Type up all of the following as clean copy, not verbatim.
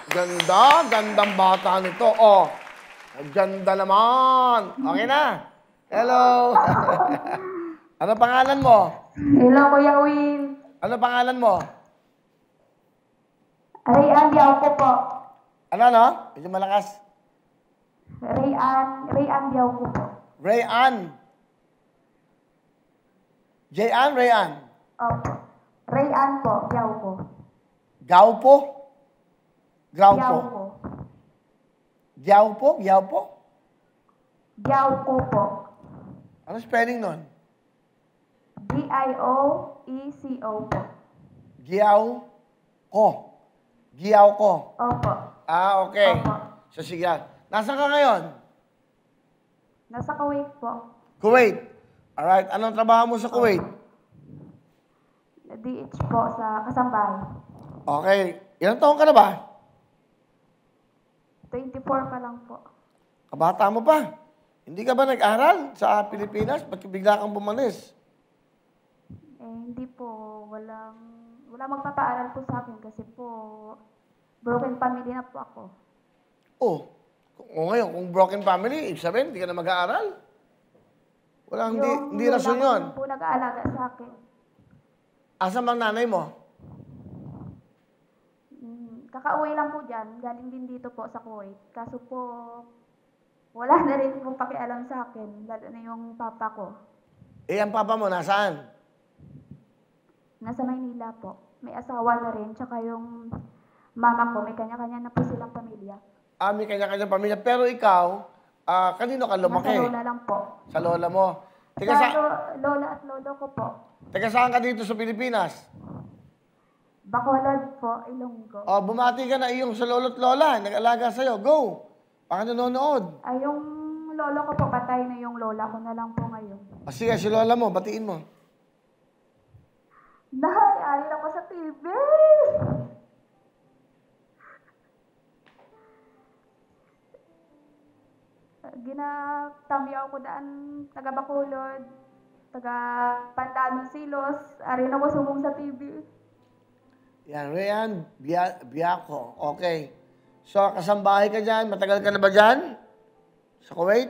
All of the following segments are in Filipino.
Ganda, gandang bata nito. Oh, ganda naman. Okay na. Hello. Ano pangalan mo? Hello, Kuya Will. Ano pangalan mo? Rayan Diao po. Ano, no? Medyo malakas. Rayan Diao po. Rayan. Jayan, Rayan. Opo. Rayan po, Diao po. Gaupo? Diao Graupo? po. Giaupo? Giaupo? Diao po po. Ano spelling nun? Dioeco po. Giau ko. Giau ko. Opo. Ah, okay. Opo. So, sige. Nasaan ka ngayon? Nasa Kuwait po. Kuwait. Alright. Anong trabaho mo sa Kuwait? DH po sa Kasambahay. Okay. Ilang taon ka na ba? 24 pa lang po. Kabata mo pa. Hindi ka ba nag-aral sa Pilipinas? Ba't bigla kang bumalis? Hindi po. Wala magpapaaral po sa akin kasi po broken family na po ako. Oh. O ngayon, kung broken family, ibig sabihin, hindi ka na mag-aaral? Walang, hindi rason yun. Yung po nag-aalaga sa akin. Asan bang nanay mo? Kakauwi lang po dyan. Galing din dito po sa Kuwait. Kaso po, wala na rin po pakialam sa akin. Lalo na yung papa ko. Eh, ang papa mo, nasaan? Nasa Maynila po. May asawa na rin. Tsaka yung mama ko, may kanya-kanya na po silang pamilya. Ah, may kanya-kanya pamilya. Pero ikaw, kanino ka lumaki? Nasa lola lang po. Sa lola mo. Sa lola at lolo ko po. Teka, saan ka dito sa Pilipinas? Bacolod po, Ilonggo. Oh, bumati ka na iyong sa lolo't lola. Nag-alaga sa'yo. Go! Baka nanonood. Ay, yung lolo ko po, patay na yung lola ko na lang po ngayon. O sige, si lola mo, batiin mo. Nay, alin ako sa TV! Ginatambyaw ko daan, taga Bacolod, taga Pandanong Silos, arin ako subong sa TV. Yan, Rayan Biaco. Okay. So, kasambahay ka dyan. Matagal ka na ba dyan? Sa Kuwait?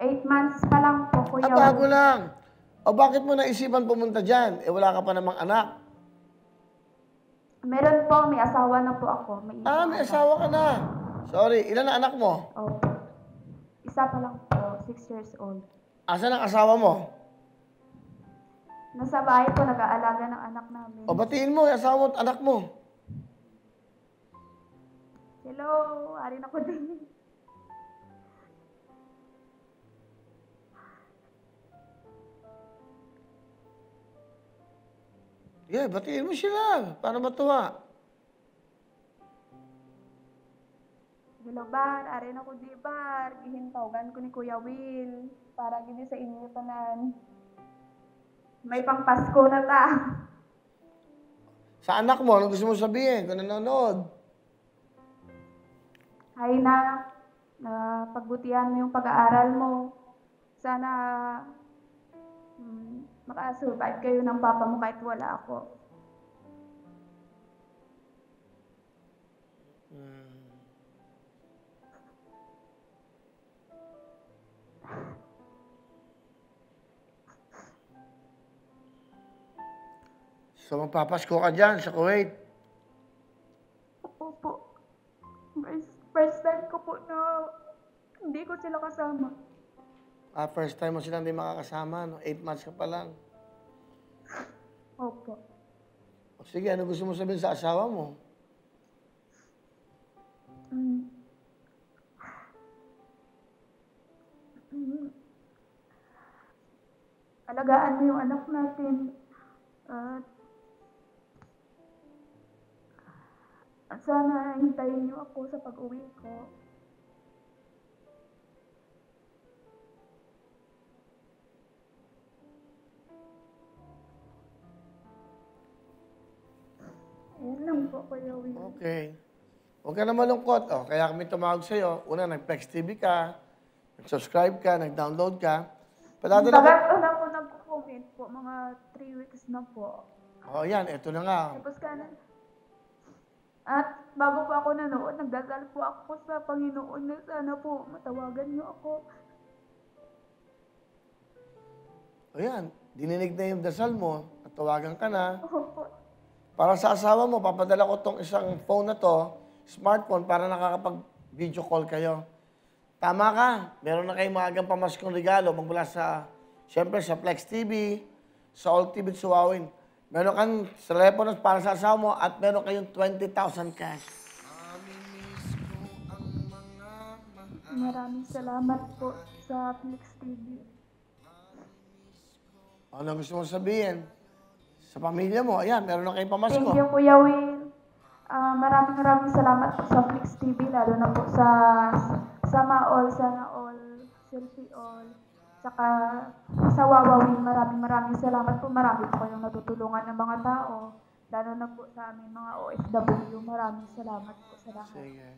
8 months pa lang po, Kuya. Bago lang. O bakit mo naisipan pumunta dyan? Eh, wala ka pa namang anak. Meron po, may asawa na po ako. May asawa ka na. Sorry, ilan na anak mo? Opo. Isa pa lang po, 6 years old. Asan ang asawa mo? Nasa bahay po, nag-aalaga ng anak namin. O batiin mo, yung asawa mo at anak mo. Hello, arin ako din. Yeah, batiin mo sila. Para matuwa. Hello, Bar. Arin ako di, Bar. Gihintawagan ko ni Kuya Will. Para gini sa inyo tanan. May pang-Pasko na ta. Sa anak mo, anong gusto mo sabihin kung nanonood? Hay na, pagbutihan mo yung pag-aaral mo. Sana makasurvive kayo ng papa mo kahit wala ako. So, magpapasko ka dyan sa Kuwait. Opo. First time ko po na hindi ko sila kasama. First time mo silang hindi makakasama, no? 8 months ka pa lang. Opo. O sige, ano gusto mo sabihin sa asawa mo? Alagaan mo yung anak natin. At sana hintayin niyo ako sa pag-uwi ko. Ayan lang po, Kuya Will. Okay. Huwag ka na malungkot. O, kaya kami tumawag sa'yo. Una, nag-Flex TV ka, nag-subscribe ka, nag-download ka. Padadala ko. Tagal na po nag-comment po, mga 3 weeks na po. O, yan. Ito na nga. Tapos ka na. At bago po ako nanood, nagdasal po ako sa Panginoon na sana po matawagan niyo ako. Ayan, dininig na yung dasal mo, at tawagan ka na. Opo. Para sa asawa mo, papadala ko tong isang phone na to, smartphone, para nakakapag-video call kayo. Tama ka, meron na kayong maagang pamaskong regalo magmula sa, siyempre, sa Flex TV, sa All TV at sa Wawin. Meron kang telepono para sa asawa mo at meron kayong 20,000 cash. Maraming salamat po sa Flex TV. Ano gusto mo sabihin? Sa pamilya mo, ayan, meron na kayong pamasko. Thank you, Kuya Will. Maraming salamat po sa Flex TV, lalo na po sa Sana All, Selfie All, tsaka sa Wawawin. Maraming salamat po. Marami po kayong natutulungan ng mga tao, lalo na po sa aming mga OFW. Maraming salamat po sa lahat. Sige.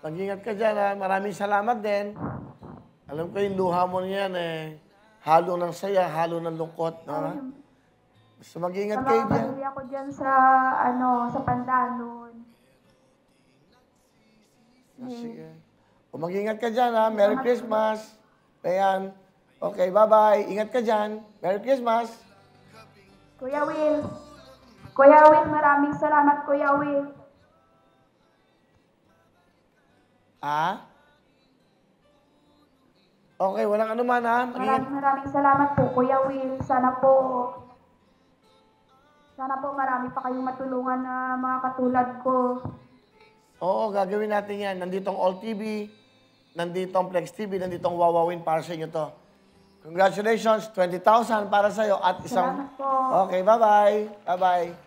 Mag-ingat ka dyan, ha? Maraming salamat din. Alam ko yung luha mo niyan, halo ng saya, halo ng lungkot. No? Basta mag-ingat kayo Sa mga dyan. pamilya ko dyan sa, sa Pandanon. Sige. O mag-ingat ka dyan, ha? Merry Christmas. Ayan. Okay, bye-bye. Ingat ka dyan. Merry Christmas. Kuya Will, maraming salamat, Kuya Will. Ah? Okay, walang anuman, ha? Mag-ingat. Maraming salamat po, Kuya Will. Sana po marami pa kayong matulungan na mga katulad ko. Oo, gagawin natin yan. Nandito ang All TV, nandito ang Flex TV, nandito ang Wawawin para sa inyo to. Congratulations, 20,000 para sa'yo at isang... Salamat po. Okay, bye-bye. Bye-bye.